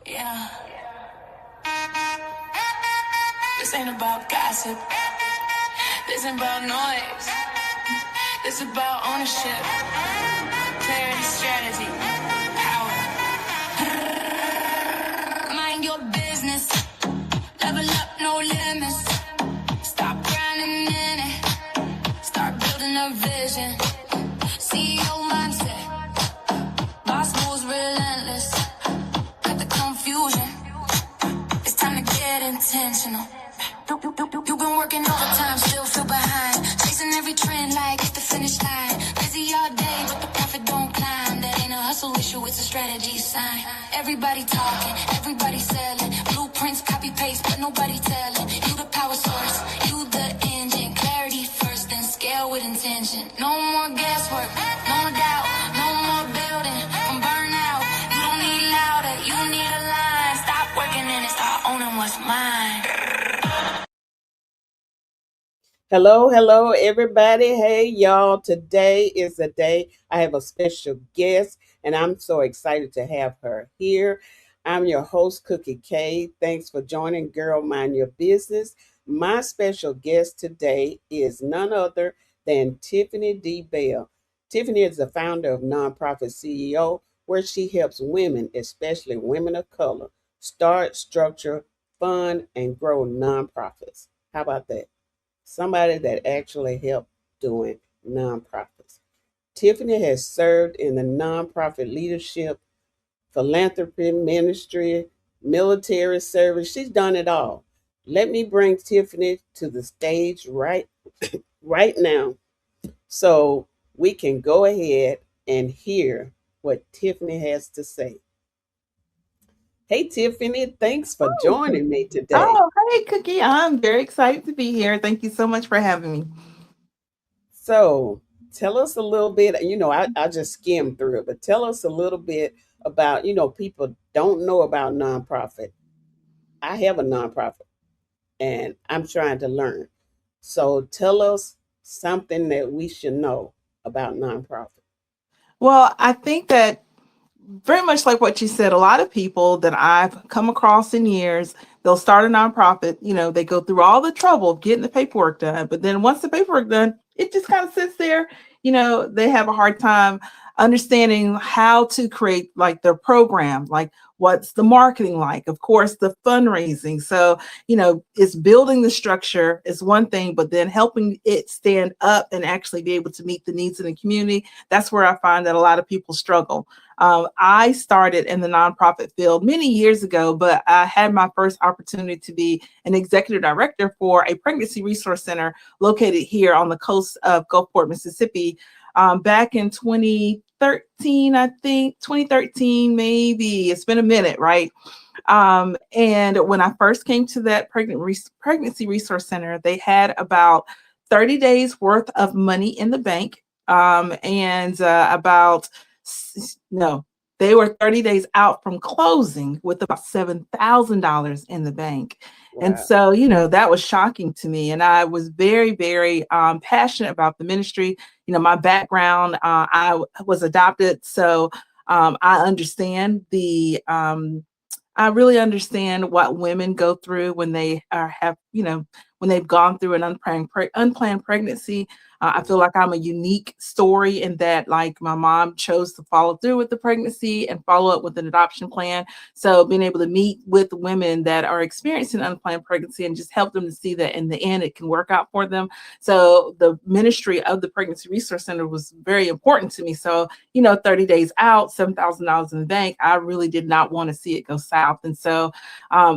Yeah, this ain't about gossip. This ain't about noise. This about ownership, clarity, strategy, power. Mind your business. Level up, no limits. Stop grinding in it. Start building a vision. CEO mindset. Boss moves relentless. Cut the confusion. It's time to get intentional. You've been working overtime, still feel behind. Chasing every trend like it's the finish line. Busy all day, but the profit don't climb. That ain't a hustle issue, it's a strategy sign. Everybody talking, everybody selling. Blueprints, copy paste, but nobody telling. You the power source, you the engine. Clarity first, then scale with intention. No more guesswork, no doubt, no more building from burnout. You don't need louder, you need a line. Stop working and start owning what's mine. Hello, everybody. Hey, y'all. Today is the day I have a special guest, and I'm so excited to have her here. I'm your host, Cookie Cade. Thanks for joining Girl Mind Your Business. My special guest today is none other than Tiffany D. Bell. Tiffany is the founder of Nonprofit CEO, where she helps women, especially women of color, start, structure, fund, and grow nonprofits. How about that? Somebody that actually helped doing nonprofits. Tiffany has served in the nonprofit leadership, philanthropy, ministry, military service. She's done it all. Let me bring Tiffany to the stage right now so we can go ahead and hear what Tiffany has to say. Hey Tiffany, thanks for joining me today. Oh, hey, Cookie. I'm very excited to be here. Thank you so much for having me. So tell us a little bit, I just skimmed through it, but tell us a little bit about, people don't know about nonprofit. I have a nonprofit and I'm trying to learn. So tell us something that we should know about nonprofit. Well, I think that very much like what you said, a lot of people that I've come across in years, they'll start a nonprofit, they go through all the trouble of getting the paperwork done. But then once the paperwork done, it just kind of sits there. They have a hard time understanding how to create like their program, like what's the marketing like, of course, the fundraising. So, it's building the structure is one thing, but then helping it stand up and actually be able to meet the needs of the community. That's where I find that a lot of people struggle. I started in the nonprofit field many years ago, but I had my first opportunity to be an executive director for a pregnancy resource center located here on the coast of Gulfport, Mississippi, back in 2013, I think, 2013, maybe. It's been a minute, right? And when I first came to that pregnancy resource center, they had about 30 days worth of money in the bank, and about no, they were 30 days out from closing with about $7,000 in the bank. And Wow. so, that was shocking to me. And I was very, very passionate about the ministry. My background, I was adopted. So I understand I really understand what women go through when they when they've gone through an unplanned pregnancy. I feel like I'm a unique story in that, like, my mom chose to follow through with the pregnancy and follow up with an adoption plan. So being able to meet with women that are experiencing unplanned pregnancy and just help them to see that in the end it can work out for them. So the ministry of the Pregnancy Resource Center was very important to me. So 30 days out, $7,000 in the bank, I really did not want to see it go south. And so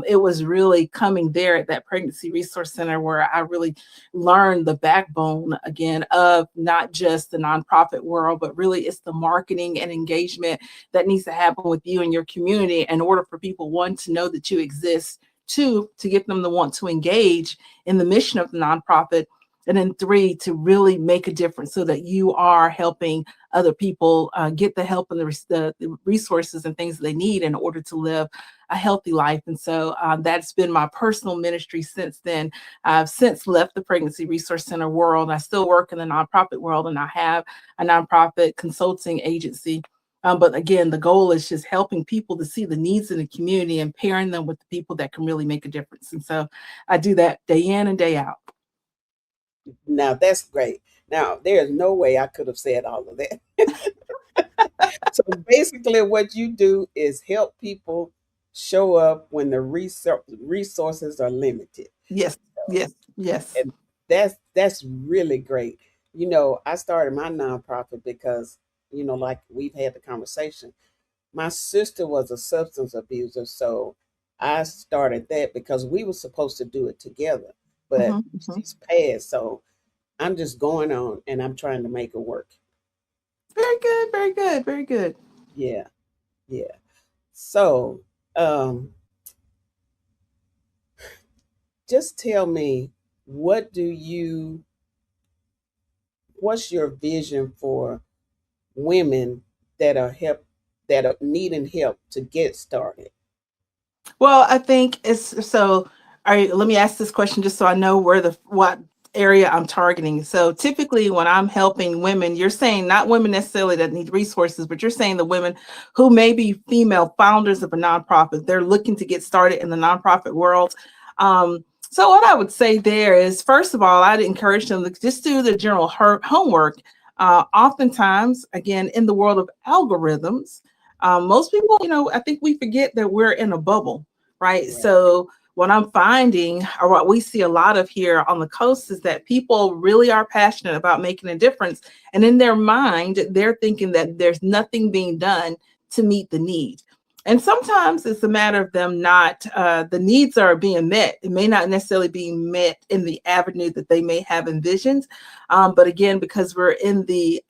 it was really coming there at that Pregnancy Resource Center where I really learned the backbone again of not just the nonprofit world, but really it's the marketing and engagement that needs to happen with you and your community in order for people, one, to know that you exist, two, to get them to want to engage in the mission of the nonprofit, and then three, to really make a difference so that you are helping other people get the help and the resources and things that they need in order to live a healthy life. And so that's been my personal ministry since then. I've since left the Pregnancy Resource Center world. I still work in the nonprofit world, and I have a nonprofit consulting agency But again, the goal is just helping people to see the needs in the community and pairing them with the people that can really make a difference. And so I do that day in and day out. Now that's great. Now there's no way I could have said all of that. So basically, what you do is help people show up when the resources are limited, Yes, yes, yes. and that's really great. You know, I started my nonprofit because, you know, like we've had the conversation. My sister was a substance abuser, so I started that because we were supposed to do it together, but Hmm. she's passed, so I'm just going on and I'm trying to make it work. Very good, very good, very good. Yeah, yeah. So, um, just tell me, what do you, what's your vision for women that are needing help to get started? Well, I think it's so. All right, let me ask this question just so I know where the what area I'm targeting. So typically, when I'm helping women, you're saying not women necessarily that need resources, but you're saying the women who may be female founders of a nonprofit. They're looking to get started in the nonprofit world. So what I would say there is, first of all, I'd encourage them to just do the general homework. Oftentimes, again, in the world of algorithms, most people, I think we forget that we're in a bubble, right? Right, So what I'm finding, or what we see a lot of here on the coast, is that people really are passionate about making a difference. And in their mind, they're thinking that there's nothing being done to meet the need. And sometimes it's a matter of them not, the needs are being met. It may not necessarily be met in the avenue that they may have envisioned. But again, because we're in the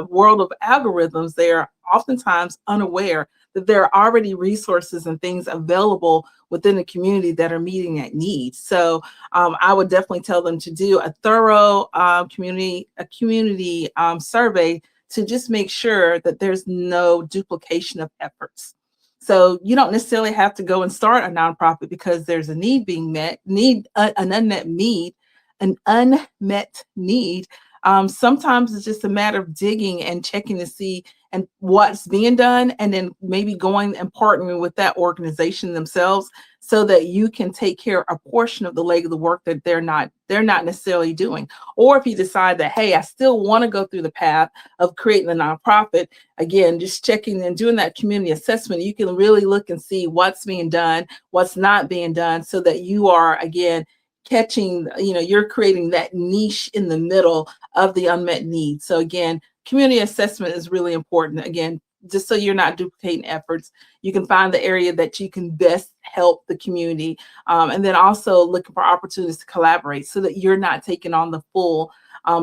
world of algorithms, they are oftentimes unaware that there are already resources and things available within the community that are meeting that need. So I would definitely tell them to do a thorough community survey to just make sure that there's no duplication of efforts. So you don't necessarily have to go and start a nonprofit because there's a need being met, an unmet need, an unmet need. Sometimes it's just a matter of digging and checking to see and what's being done, and then maybe going and partnering with that organization themselves so that you can take care of a portion of the leg of the work that they're not necessarily doing. Or if you decide that, hey, I still want to go through the path of creating a nonprofit, again, just checking and doing that community assessment, you can really look and see what's being done, what's not being done, so that you are, again, catching, you're creating that niche in the middle of the unmet need. So again, community assessment is really important. Again, just so you're not duplicating efforts, you can find the area that you can best help the community. And then also looking for opportunities to collaborate so that you're not taking on the full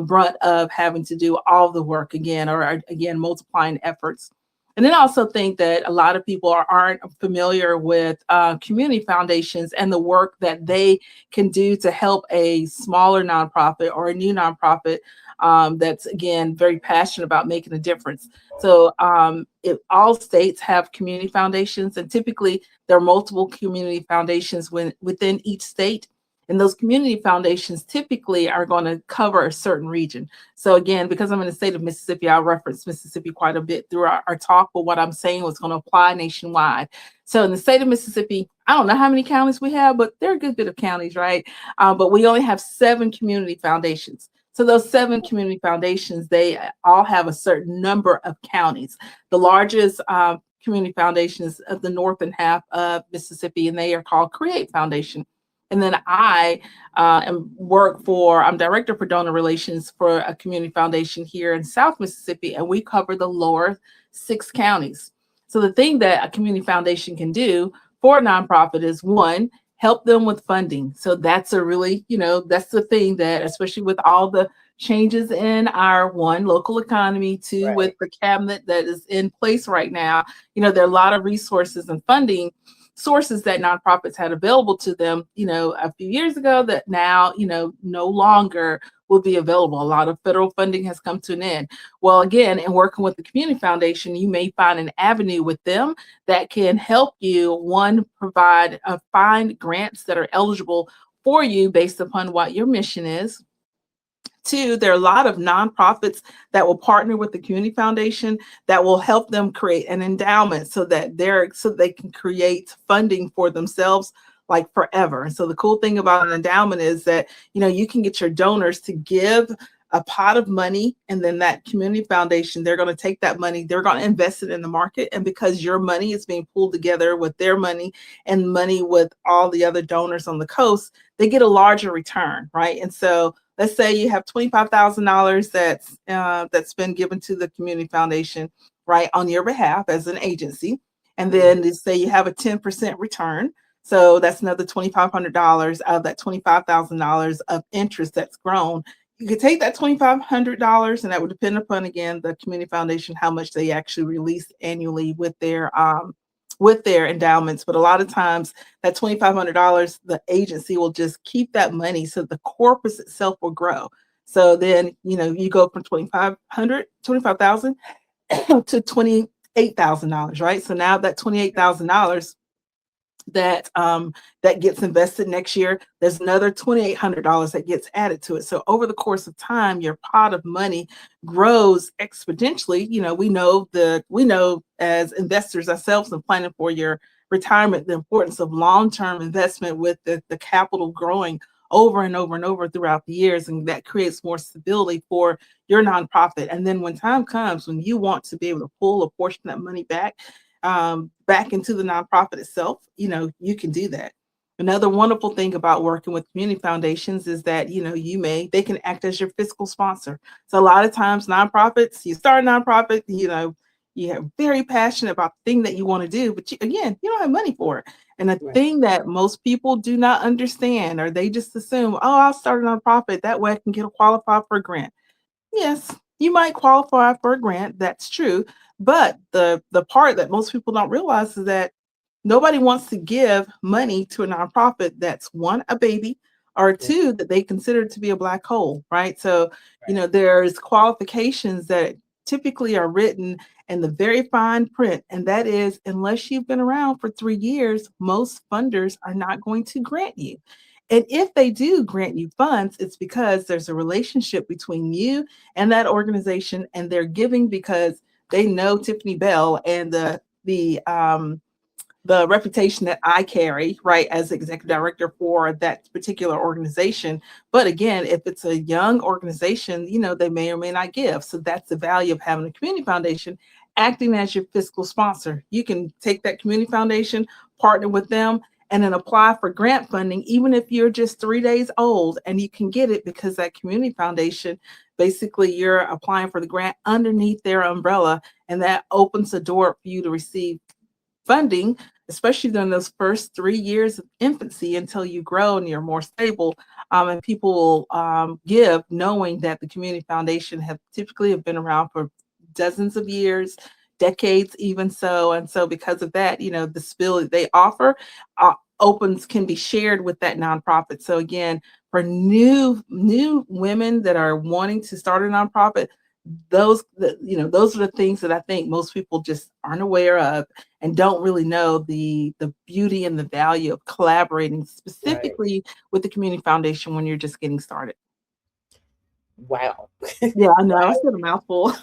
brunt of having to do all the work again, or again, multiplying efforts. And then I also think that a lot of people aren't familiar with community foundations and the work that they can do to help a smaller nonprofit or a new nonprofit that's, again, very passionate about making a difference. So if all states have community foundations, and typically there are multiple community foundations within each state. And those community foundations typically are going to cover a certain region. So again, because I'm in the state of Mississippi, I reference Mississippi quite a bit through our talk, but what I'm saying was going to apply nationwide. So in the state of Mississippi, I don't know how many counties we have, but there are a good bit of counties, right? But we only have 7 community foundations. So those 7 community foundations, they all have a certain number of counties. The largest community foundation is of the northern half of Mississippi, and they are called Create Foundation. And then I I'm director for donor relations for a community foundation here in South Mississippi, and we cover the lower 6 counties. So the thing that a community foundation can do for a nonprofit is, one, help them with funding. So that's a really, that's the thing that, especially with all the changes in our local economy, two, with right, the cabinet that is in place right now, there are a lot of resources and funding sources that nonprofits had available to them, a few years ago that now, no longer will be available. A lot of federal funding has come to an end. Well, again, in working with the community foundation, you may find an avenue with them that can help you, one, find grants that are eligible for you based upon what your mission is. Two, there are a lot of nonprofits that will partner with the community foundation that will help them create an endowment so they can create funding for themselves like forever. And so the cool thing about an endowment is that, you can get your donors to give a pot of money, and then that community foundation, they're going to take that money, they're going to invest it in the market. And because your money is being pulled together with their money and money with all the other donors on the coast, they get a larger return, right? And so let's say you have $25,000 that's been given to the community foundation, right, on your behalf as an agency. And then let's say you have a 10% return. So that's another $2,500 out of that $25,000 of interest that's grown. You could take that $2,500, and that would depend upon, again, the community foundation, how much they actually release annually with their endowments. But a lot of times that $2,500, the agency will just keep that money so the corpus itself will grow. So then, you go from 25,000 to $28,000, right? So now that $28,000 that gets invested next year, there's another $2,800 that gets added to it. So over the course of time, your pot of money grows exponentially. We know as investors ourselves and planning for your retirement, the importance of long-term investment with the capital growing over and over and over throughout the years, and that creates more stability for your nonprofit. And then when time comes, when you want to be able to pull a portion of that money back into the nonprofit itself, you can do that. Another wonderful thing about working with community foundations is that, they can act as your fiscal sponsor. So a lot of times nonprofits, you start a nonprofit, you're very passionate about the thing that you want to do, but you don't have money for it. And the thing that most people do not understand, or they just assume, oh, I'll start a nonprofit, that way I can qualify for a grant. Yes, you might qualify for a grant. That's true. But the part that most people don't realize is that nobody wants to give money to a nonprofit that's, one, a baby, or two, that they consider to be a black hole, right? So, there's qualifications that typically are written in the very fine print, and that is, unless you've been around for 3 years, most funders are not going to grant you. And if they do grant you funds, it's because there's a relationship between you and that organization, and they're giving because they know Tiffany Bell and the reputation that I carry, right, as executive director for that particular organization. But again, if it's a young organization, they may or may not give. So that's the value of having a community foundation acting as your fiscal sponsor. You can take that community foundation, partner with them, and then apply for grant funding, even if you're just 3 days old, and you can get it because that community foundation, basically you're applying for the grant underneath their umbrella, and that opens the door for you to receive funding, especially during those first 3 years of infancy until you grow and you're more stable. And people will give knowing that the community foundation have typically been around for dozens of years, decades even so. And so because of that, the stability they offer can be shared with that nonprofit. So again, for new women that are wanting to start a nonprofit, those are the things that I think most people just aren't aware of and don't really know the beauty and the value of collaborating specifically with the community foundation when you're just getting started. Wow. Yeah, I know. I said a mouthful.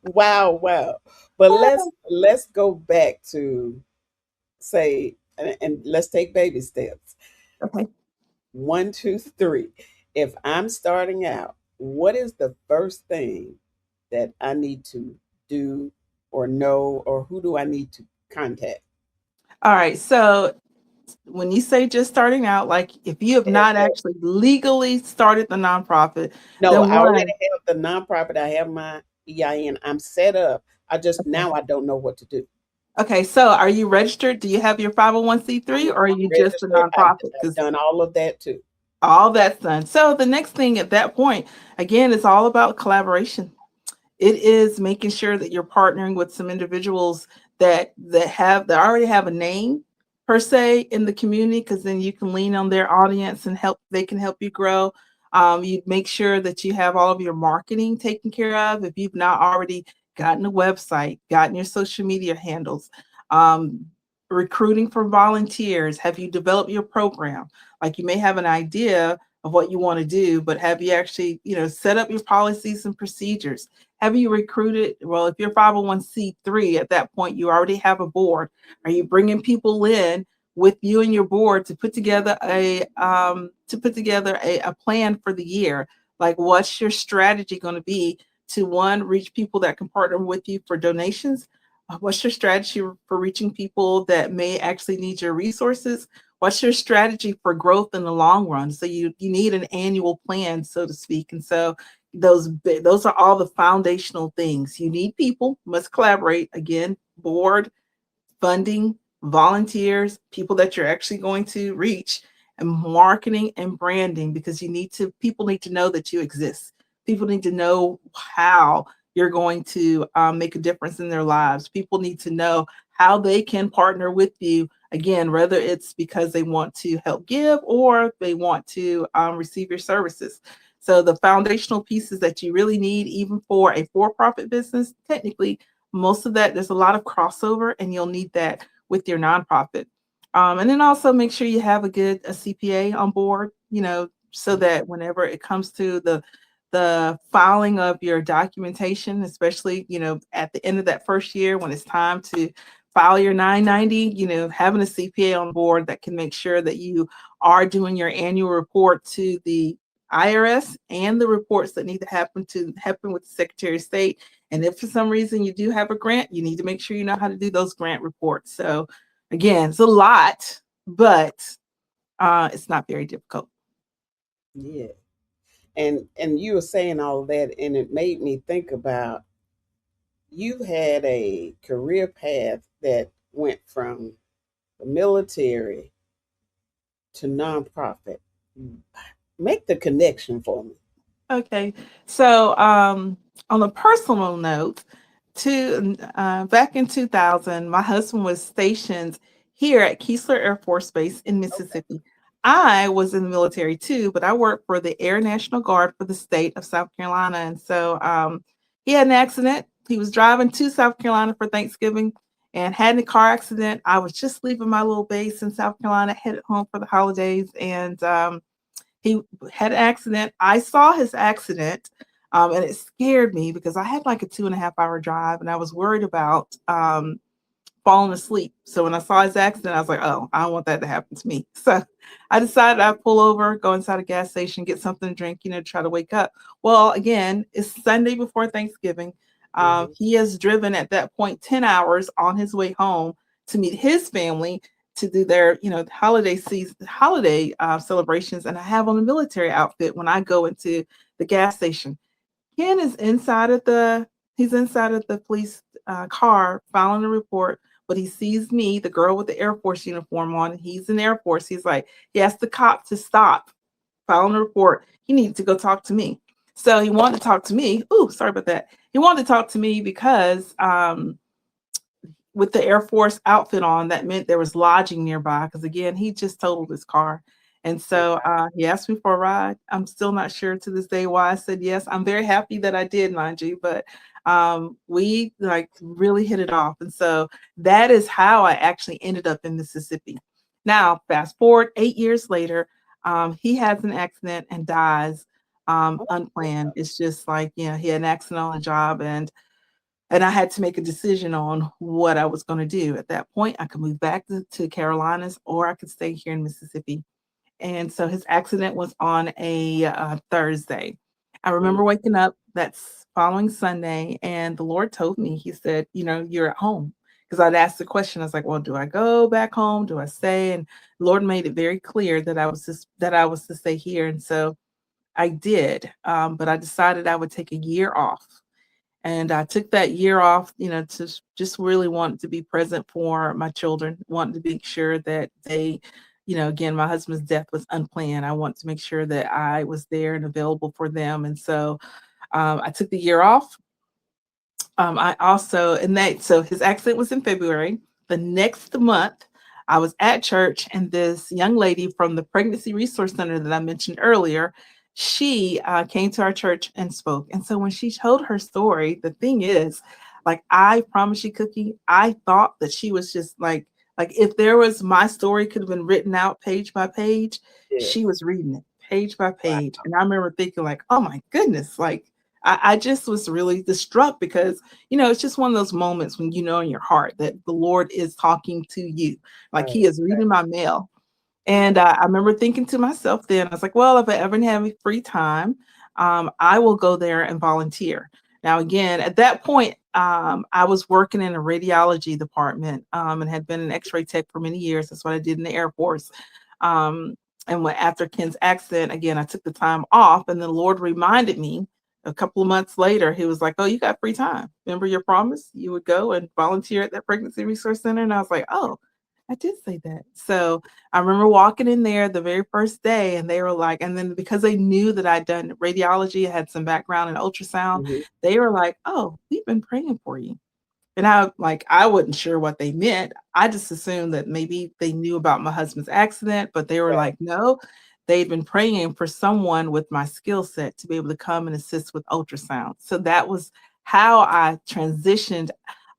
Wow. But let's go back to say, and let's take baby steps. Okay. 1, 2, 3. If I'm starting out, what is the first thing that I need to do or know, or who do I need to contact? All right. So when you say just starting out, like if you have not actually legally started the nonprofit, No, then I already one, have the nonprofit. I have my EIN. I'm set up. Now I don't know what to do. okay, so are you registered? Do you have your 501c3, or are I'm you just a registered. I've nonprofit? Because done all of that too. all that's done. So the next thing at that point, again, is all about collaboration. It is making sure that you're partnering with some individuals that already have a name per se in the community, because then you can lean on their audience and they can help you grow. You make sure that you have all of your marketing taken care of. If you've not already gotten a website, gotten your social media handles, um, recruiting for volunteers, have you developed your program? Like you may have an idea, of what you want to do, but have you actually, set up your policies and procedures? Have you recruited? Well, if you're 501c3, at that point, you already have a board. Are you bringing people in with you and your board to put together a plan for the year? Like, what's your strategy going to be to, one, reach people that can partner with you for donations? What's your strategy for reaching people that may actually need your resources? What's your strategy for growth in the long run? So you need an annual plan, so to speak. And so those are all the foundational things. You need people, must collaborate, again, board, funding, volunteers, people that you're actually going to reach, and marketing and branding, because people need to know that you exist. People need to know how you're going to make a difference in their lives. People need to know how they can partner with you. Again, whether it's because they want to help give or they want to receive your services. So the foundational pieces that you really need, even for a for-profit business, technically, most of that, there's a lot of crossover, and you'll need that with your nonprofit. And then also make sure you have a CPA on board, so that whenever it comes to the filing of your documentation, especially, at the end of that first year when it's time to file your 990, having a CPA on board that can make sure that you are doing your annual report to the IRS and the reports that need to happen with the Secretary of State. And if for some reason you do have a grant, you need to make sure you know how to do those grant reports. So again, it's a lot, but it's not very difficult. Yeah. And you were saying all of that, and it made me think about, you had a career path that went from the military to nonprofit. Make the connection for me. Okay. So on a personal note, back in 2000, my husband was stationed here at Keesler Air Force Base in Okay. Mississippi. I was in the military too, but I worked for the Air National Guard for the state of South Carolina. And so he had an accident. He was driving to South Carolina for Thanksgiving and had a car accident. I was just leaving my little base in South Carolina, headed home for the holidays, and he had an accident. I saw his accident, and it scared me because I had like a 2.5 hour drive, and I was worried about falling asleep. So when I saw his accident, I was like, oh, I don't want that to happen to me. So I decided I'd pull over, go inside a gas station, get something to drink, try to wake up. Well, again, it's Sunday before Thanksgiving. Hmm. He has driven at that point 10 hours on his way home to meet his family to do their, holiday season, holiday celebrations. And I have on a military outfit when I go into the gas station. Ken is he's inside of the police car filing a report, but he sees me, the girl with the Air Force uniform on. He's in Air Force. He's like, he asked the cop to stop filing a report. He needed to go talk to me. So he wanted to talk to me. Ooh, sorry about that. He wanted to talk to me because with the Air Force outfit on, that meant there was lodging nearby. Because again, he just totaled his car. And so he asked me for a ride. I'm still not sure to this day why I said yes. I'm very happy that I did, mind you, but we like really hit it off. And so that is how I actually ended up in Mississippi. Now, fast forward 8 years later, he has an accident and dies unplanned. It's just like, he had an accident on the job, and I had to make a decision on what I was going to do. At that point, I could move back to Carolinas, or I could stay here in Mississippi. And so his accident was on a Thursday. I remember waking up that following Sunday, and the Lord told me, he said, you're at home. Because I'd asked the question, I was like, well, do I go back home? Do I stay? And the Lord made it very clear that I was to stay here. And so I did. But I decided I would take a year off. And I took that year off, to just really want to be present for my children, want to make sure that they, again, my husband's death was unplanned. I want to make sure that I was there and available for them. And so I took the year off. I also, so his accident was in February. The next month, I was at church, and this young lady from the Pregnancy Resource Center that I mentioned earlier, she came to our church and spoke. And so when she told her story, the thing is, like, I promise you, Cookie, I thought that she was just like if there was, my story could have been written out page by page, Yes. she was reading it page by Wow. page. And I remember thinking like, oh my goodness, like I just was really distraught because, it's just one of those moments when you know in your heart that the Lord is talking to you. Like he Right. is reading my mail. And I remember thinking to myself then, I was like, well, if I ever have any free time, I will go there and volunteer. Now, again, at that point, I was working in a radiology department and had been an x ray tech for many years. That's what I did in the Air Force. Um, and after Ken's accident, again, I took the time off, and the Lord reminded me a couple of months later. He was like, oh, you got free time. Remember your promise? You would go and volunteer at that pregnancy resource center. And I was like, oh, I did say that. So I remember walking in there the very first day, and they were like, and then because they knew that I'd done radiology, I had some background in ultrasound, Mhm. they were like, oh, we've been praying for you. And I wasn't sure what they meant. I just assumed that maybe they knew about my husband's accident, but they were Right. like, no, they'd been praying for someone with my skill set to be able to come and assist with ultrasound. So that was how I transitioned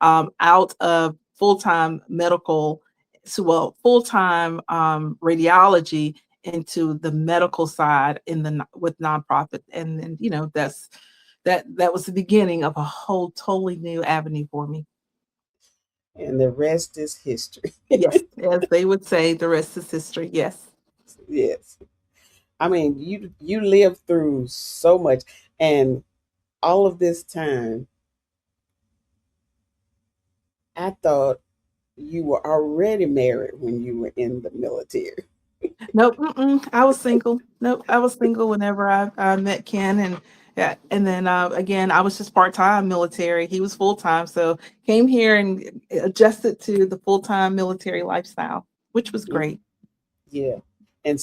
out of full-time medical to full-time radiology into the medical side with nonprofit. And then, that was the beginning of a whole totally new avenue for me. And the rest is history. Yes, as they would say, the rest is history. Yes. Yes. I mean, you lived through so much, and all of this time, I thought you were already married when you were in the military. Nope. I was single. Nope. I was single whenever I met Ken, and yeah, and then again, I was just part-time military. He was full-time, so came here and adjusted to the full-time military lifestyle, which was Mhm. great. Yeah. And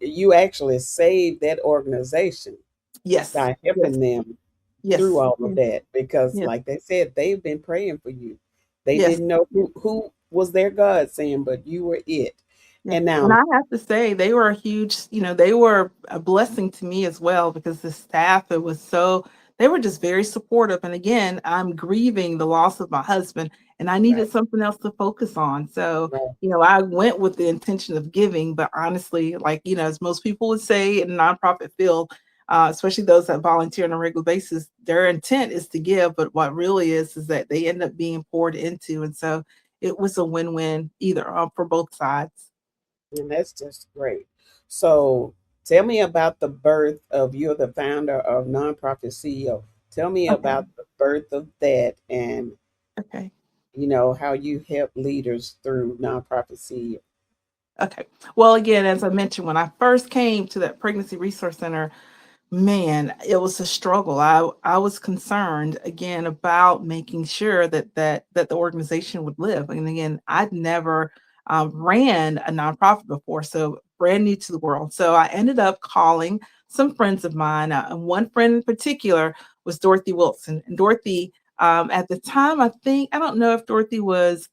you actually saved that organization Yes. by Yes. helping them through Yes. all of Yes. that because, Yes. like they said, they've been praying for you. They Yes. didn't know who was their God saying, but you were it. Yeah, And and now, I have to say they were a huge, they were a blessing to me as well because the staff, they were just very supportive. And again, I'm grieving the loss of my husband and I right, needed something else to focus on. So, right, I went with the intention of giving, but honestly, like, as most people would say in the nonprofit field, especially those that volunteer on a regular basis, their intent is to give, but what really is that they end up being poured into. And so it was a win-win either for both sides. and that's just great. So, tell me about the birth of you're the founder of Nonprofit CEO. Tell me Okay. about the birth of that, and Okay. how you help leaders through Nonprofit CEO. Okay. Well, again, as I mentioned, when I first came to that pregnancy resource center, man, it was a struggle. I was concerned again about making sure that the organization would live. And again, I'd never ran a nonprofit before, so brand new to the world. So I ended up calling some friends of mine. And one friend in particular was Dorothy Wilson. And Dorothy, at the time, I don't know if Dorothy was.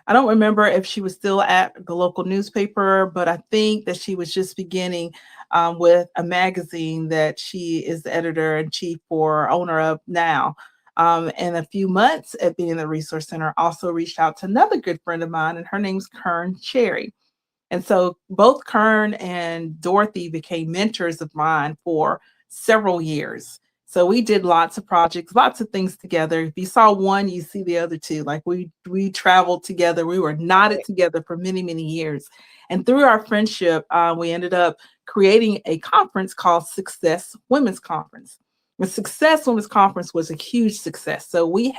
I don't remember if she was still at the local newspaper, but I think that she was just beginning with a magazine that she is the editor in chief for, owner of now. And a few months at being in the resource center, also reached out to another good friend of mine, and her name's Kern Cherry. And so both Kern and Dorothy became mentors of mine for several years. So we did lots of projects, lots of things together. If you saw one, you see the other two. Like we traveled together. We were knotted Right. together for many, many years. And through our friendship, we ended up creating a conference called Success Women's Conference. The Success Women's Conference was a huge success. So we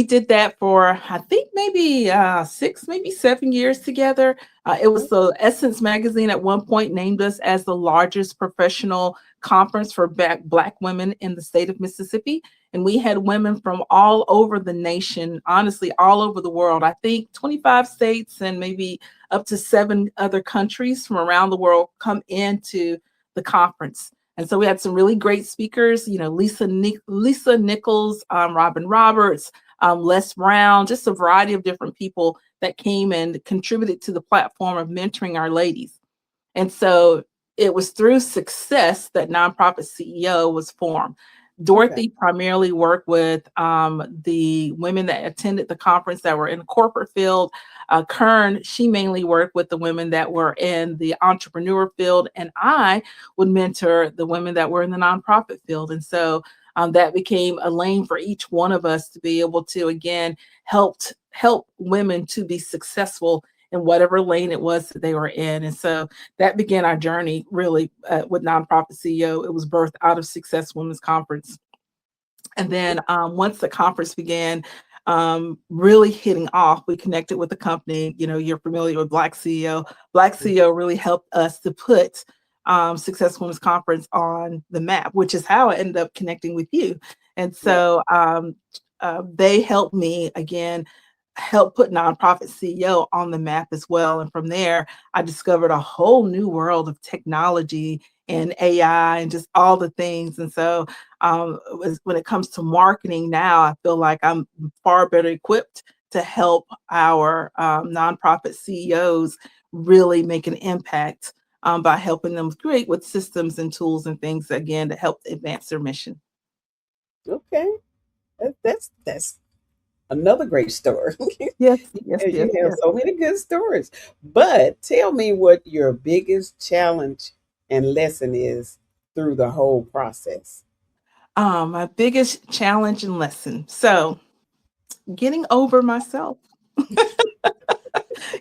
did that for I think maybe 6, maybe 7 years together. It was the Essence magazine at one point named us as the largest professional conference for Black women in the state of Mississippi. And we had women from all over the nation, honestly, all over the world. I think 25 states and maybe up to 7 other countries from around the world come into the conference. And so we had some really great speakers, Lisa Nichols, Robin Roberts, Les Brown, just a variety of different people that came and contributed to the platform of mentoring our ladies. And so it was through success that Nonprofit CEO was formed. Okay. Dorothy primarily worked with the women that attended the conference that were in the corporate field. Kern, she mainly worked with the women that were in the entrepreneur field, and I would mentor the women that were in the nonprofit field. And so that became a lane for each one of us to be able to again help women to be successful in whatever lane it was that they were in. And so that began our journey really with Nonprofit CEO. It was birthed out of Success Women's Conference. And then once the conference began really hitting off, we connected with the company. You know, you're familiar with Black CEO. Black CEO really helped us to put Success Women's Conference on the map, which is how I ended up connecting with you. And Yeah. so they helped me again help put Nonprofit CEO on the map as well. And from there, I discovered a whole new world of technology and AI and just all the things. And so when it comes to marketing now, I feel like I'm far better equipped to help our nonprofit CEOs really make an impact by helping them create with systems and tools and things again to help advance their mission. Okay. That's another great story. Yes, yes, yes, You have yes. so many good stories. But tell me what your biggest challenge and lesson is through the whole process. My biggest challenge and lesson. So getting over myself,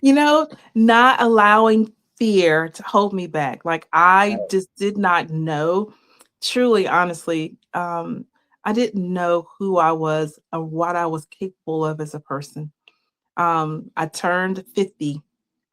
you know, not allowing fear to hold me back. Like I Right. just did not know, truly, honestly, I didn't know who I was or what I was capable of as a person. I turned 50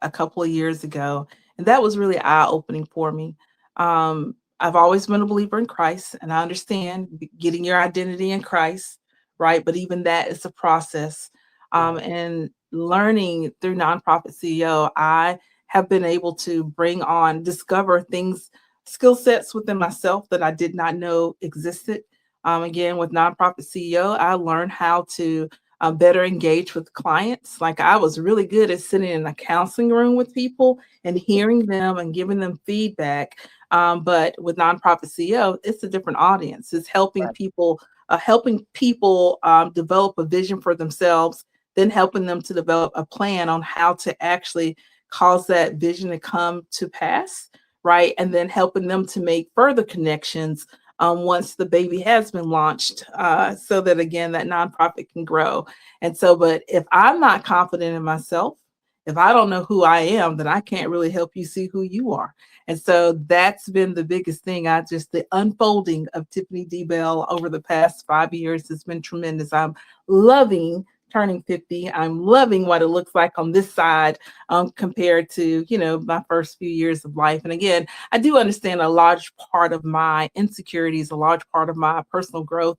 a couple of years ago, and that was really eye-opening for me. I've always been a believer in Christ, and I understand getting your identity in Christ, right? But even that is a process. Right. And learning through Nonprofit CEO, I have been able to bring on, discover things, skill sets within myself that I did not know existed. Again, with Nonprofit CEO, I learned how to better engage with clients. Like I was really good at sitting in a counseling room with people and hearing them and giving them feedback. But with Nonprofit CEO, it's a different audience. It's Right. helping people develop a vision for themselves, then helping them to develop a plan on how to actually cause that vision to come to pass, right? And then helping them to make further connections once the baby has been launched, so that again that nonprofit can grow. And so, but if I'm not confident in myself, if I don't know who I am, then I can't really help you see who you are. And so that's been the biggest thing. I just the unfolding of Tiffany D. Bell over the past 5 years has been tremendous. I'm loving turning 50. I'm loving what it looks like on this side compared to, you know, my first few years of life. And again, I do understand a large part of my insecurities, a large part of my personal growth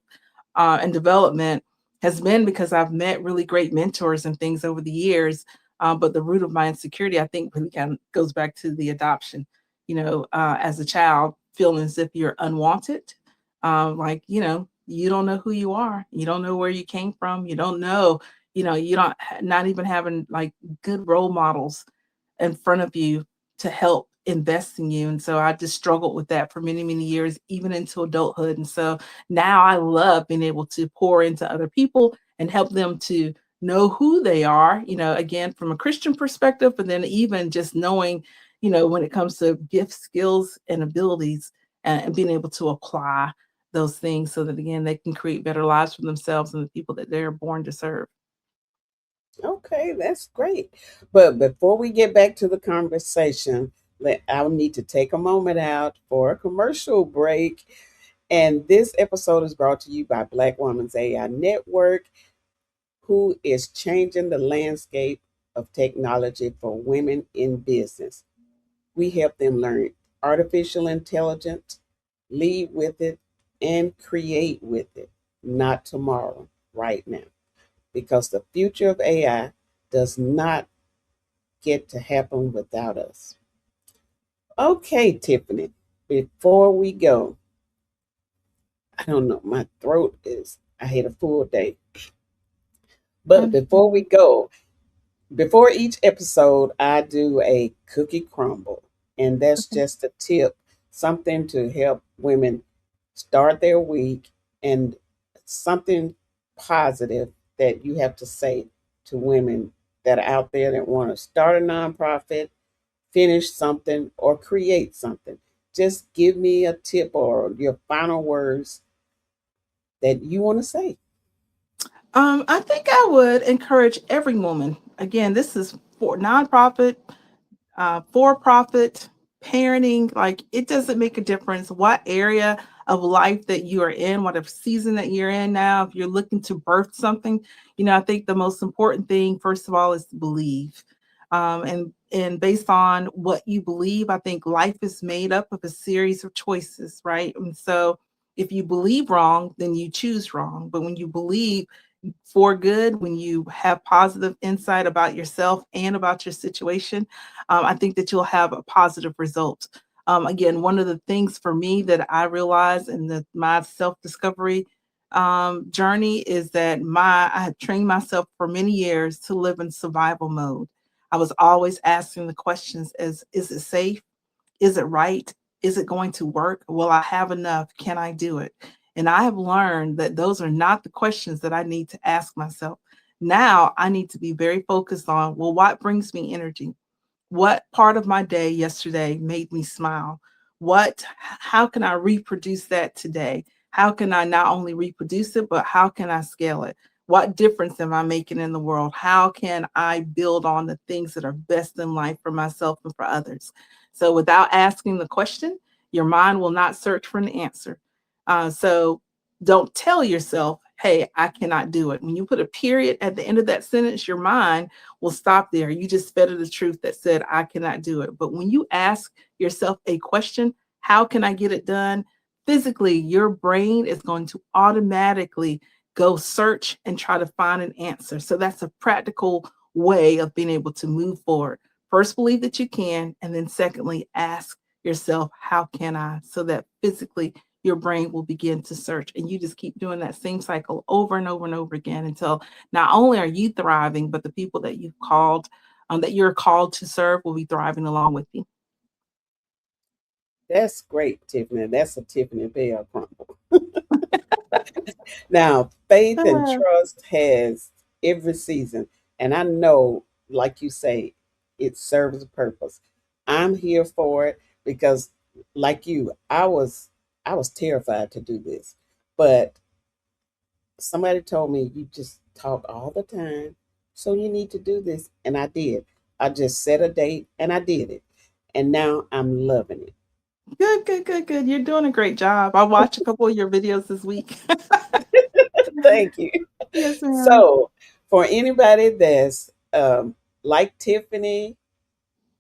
and development has been because I've met really great mentors and things over the years. But the root of my insecurity, I think, really kind of goes back to the adoption. You know, as a child, feeling as if you're unwanted, like you know, you don't know who you are, you don't know where you came from, you don't know, you know, you don't not even having like good role models in front of you to help invest in you. And so I just struggled with that for many, many years, even into adulthood. And so now I love being able to pour into other people and help them to know who they are, you know, again, from a Christian perspective, but then even just knowing, you know, when it comes to gifts, skills, and abilities, and being able to apply those things so that again they can create better lives for themselves and the people that they're born to serve. Okay, that's great. But before we get back to the conversation, I'll need to take a moment out for a commercial break. And this episode is brought to you by Black Women's AI Network, who is changing the landscape of technology for women in business. We help them learn artificial intelligence, lead with it, and create with it, not tomorrow, right now. Because the future of AI does not get to happen without us. Okay, Tiffany, before we go, I don't know, my throat is, I had a full day. But before we go, before each episode, I do a cookie crumble. And that's just a tip, something to help women start their week and something positive that you have to say to women that are out there that want to start a nonprofit, finish something, or create something. Just give me a tip or your final words that you want to say. I think I would encourage every woman. Again, this is for nonprofit, for profit, parenting. Like, it doesn't make a difference what area of life that you are in, what season that you're in now. If you're looking to birth something, I think the most important thing, first of all, is to believe. And based on what you believe, I think life is made up of a series of choices, right? And so if you believe wrong, then you choose wrong. But when you believe for good, when you have positive insight about yourself and about your situation, I think that you'll have a positive result. Again, one of the things for me that I realized in my self discovery journey is that I had trained myself for many years to live in survival mode. I was always asking the questions: is it safe? Is it right? Is it going to work? Will I have enough? Can I do it? And I have learned that those are not the questions that I need to ask myself. Now I need to be very focused on, well, what brings me energy? What part of my day yesterday made me smile? How can I reproduce that today? How can I not only reproduce it, but how can I scale it? What difference am I making in the world? How can I build on the things that are best in life for myself and for others? So without asking the question, your mind will not search for an answer. So don't tell yourself, hey, I cannot do it. When you put a period at the end of that sentence, your mind will stop there. You just fed it a truth that said, I cannot do it. But when you ask yourself a question, how can I get it done? Physically, your brain is going to automatically go search and try to find an answer. So that's a practical way of being able to move forward. First, believe that you can. And then, secondly, ask yourself, how can I? So that physically your brain will begin to search. And you just keep doing that same cycle over and over and over again until not only are you thriving, but the people that that you're called to serve will be thriving along with you. That's great, Tiffany. That's a Tiffany Bell crumble. Now, faith and Ah, trust has every season. And I know, like you say, it serves a purpose. I'm here for it because, like you, I was terrified to do this. But somebody told me you just talk all the time. So you need to do this. And I did. I just set a date and I did it. And now I'm loving it. good, good, good, good. You're doing a great job. I watched a couple of your videos this week. Thank you. Yes, ma'am. So, for anybody that's like Tiffany,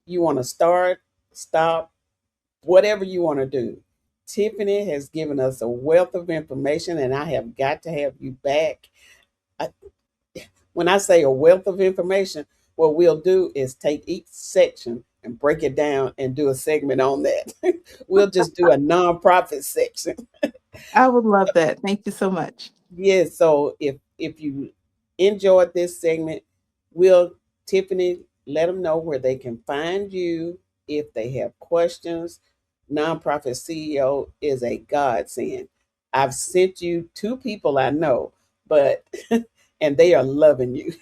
you want to start, stop, whatever you want to do. Tiffany has given us a wealth of information, and I have got to have you back. I, when I say a wealth of information, what we'll do is take each section and break it down and do a segment on that. We'll just do a nonprofit section. I would love that. Thank you so much. Yes, so if you enjoyed this segment, will Tiffany let them know where they can find you if they have questions. Nonprofit CEO is a godsend. I've sent you two people I know, but and they are loving you.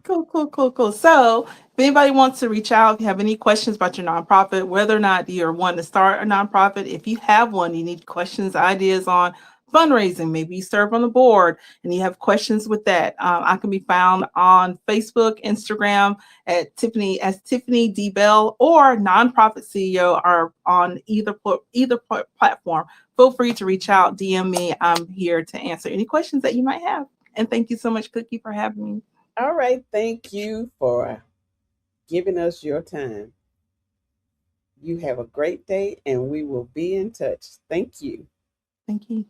Cool, cool, cool, cool. So, if anybody wants to reach out, if you have any questions about your nonprofit, whether or not you're wanting to start a nonprofit, if you have one, you need questions, ideas on fundraising, maybe you serve on the board and you have questions with that. I can be found on Facebook, Instagram at Tiffany D Bell, or Nonprofit CEO are on either platform. Feel free to reach out, DM me. I'm here to answer any questions that you might have. And thank you so much, Cookie, for having me. All right, thank you for giving us your time. You have a great day and we will be in touch. Thank you. Thank you.